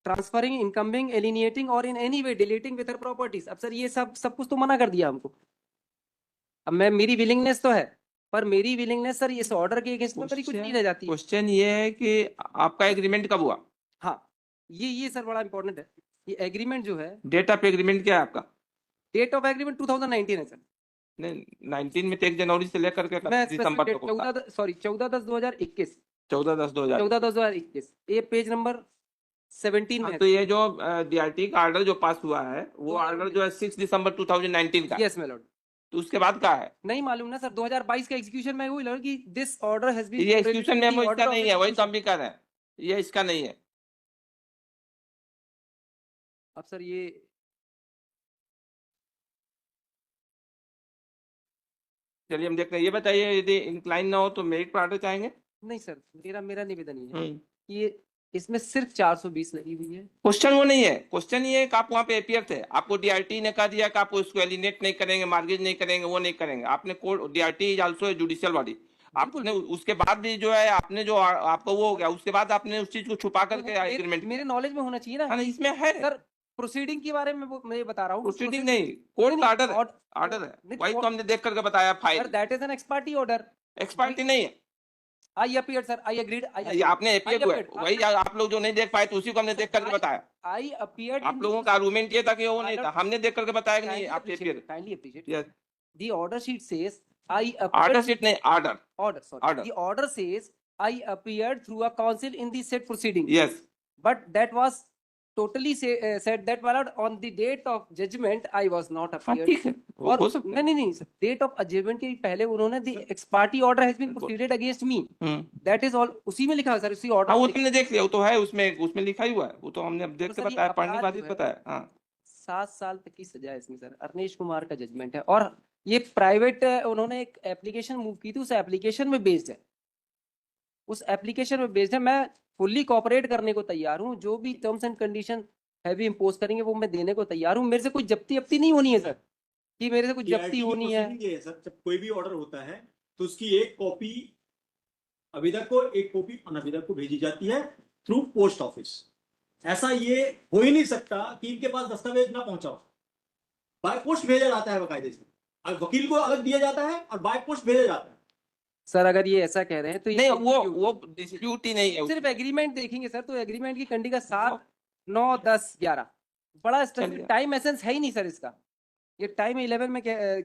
Transferring, incoming, एलिनिएटिंग और in any way deleting with her properties. अब sir ये सब कुछ तो मना कर दिया हमको। अब मैं, मेरी विलिंगनेस तो है, पर मेरी विलिंगनेस सर इस ऑर्डर के अगेंस्ट में मेरी कुछ नहीं रह जाती है। क्वेश्चन ये है कि आपका एग्रीमेंट कब हुआ? हाँ, ये सर बड़ा इंपॉर्टेंट है। ये एग्रीमेंट जो है, डेट ऑफ एग्रीमेंट क्या है आपका? डेट ऑफ एग्रीमेंट 2019 है सर। नहीं, 19 में तो 1 जनवरी से लेकर के मैं दिसंबर तक होता। 14/10/2021, 14/10/2000। 14/10/2021, ये पेज नंबर 17 में तो ये जो डीआरटी का ऑर्डर जो पास हुआ है वो ऑर्डर जो है 6 दिसंबर 2019 का। Yes my Lord. तो उसके बाद कहा है? नहीं मालूम ना सर, 2022 का एग्जीक्यूशन में हुई लॉर्ड कि दिस ऑर्डर हैज बीन, ये एग्जीक्यूशन मेमो इसका नहीं है, वही तो हम भी कर रहे हैं, ये इसका नहीं है। अब सर ये चलिए हम देखते हैं। ये बताइए, यदि इंक्लाइन ना हो तो मेरिट पर ऑर्डर चाहेंगे? नहीं सर, मेरा निवेदन ये है हम्म। कि इसमें सिर्फ 420 लगी हुई है। क्वेश्चन वो नहीं है, क्वेश्चन ये है कि आप वहाँ पे एपीयर थे, आपको डीआरटी ने कहा दिया कि आप उसको एलिनेट नहीं करेंगे, मार्गेज नहीं करेंगे, वो नहीं करेंगे। आपने court, DRT is also judicial body, आपने उसके बाद भी जो है आपने जो आपको वो हो गया, उसके बाद आपने उस चीज को छुपा करके एग्रीमेंट। मेरे नॉलेज में होना चाहिए ना। इसमें है सर प्रोसीडिंग के बारे में मैं बता रहा हूँ। प्रोसीडिंग नहीं, कोर्ट का ऑर्डर ऑर्डर है, वही तो हमने देख करके बताया file. That is an ex parte order. Ex parte नहीं है। आई अपीयर्ड सर, आई एग्रीड। आपने एपीयर हुआ है, वही आप लोग जो नहीं देख पाए तो उसी को हमने देख करके बताया। आई अपीयर्ड। आप लोगों का आर्गुमेंट ये था कि वो नहीं था, हमने देख करके बताया कि नहीं आप appear. Kindly appreciate. Yes, the order sheet says I order sheet नहीं, order order the order says I appeared through a council in the set proceeding. Yes, but that was totally said that valid on the date of judgment I was not appeared। ठीक है, और हो सकता है। नहीं sir, date of judgement के पहले उन्होंने the ex-parte order has been proceeded against me, that is all। उसी में लिखा है सर, उसी ऑर्डर। हाँ, वो तुमने देख लिया, वो तो है उसमें लिखा ही हुआ है, वो तो हमने अब देख के सर, ये बताया, पढ़ने के बाद ही अपराध जो है, बताया। हाँ, 7 साल तक की सजा है इसमें सर। अरनेश कुमार का जजमेंट है और ये प्राइवेट, उन्होंने एक एप्लीकेशन मूव की थी, उस एप्लीकेशन में बेस्ड है, उस एप्लीकेशन में बेस्ड है। मैं फुल्ली कॉपरेट करने को तैयार हूँ, जो भी terms and condition heavy impose करेंगे वो मैं देने को तैयार हूँ। मेरे से कोई जब्ती अपती नहीं होनी है सर, कि मेरे से कुछ जब्ती होनी है। ये सर, जब कोई भी ऑर्डर होता है तो उसकी एक कॉपी अविदक को, एक कॉपी अनविदक को भेजी जाती है थ्रू पोस्ट ऑफिस। ऐसा ये हो ही नहीं सकता कि इनके पास दस्तावेज ना पहुंचा हो। बाय पोस्ट भेजा जाता है बकायदे से, वकील को अलग दिया जाता है और बाय पोस्ट भेजा जाता है। सर अगर ये ऐसा कह रहे हैं तो नहीं, वो डिस्प्यूट ही नहीं है। सिर्फ एग्रीमेंट देखेंगे सर, तो एग्रीमेंट की कंडी का 7, 9, 10, 11 बड़ा टाइम एसेंस है ही नहीं सर इसका। ये टाइम 11 में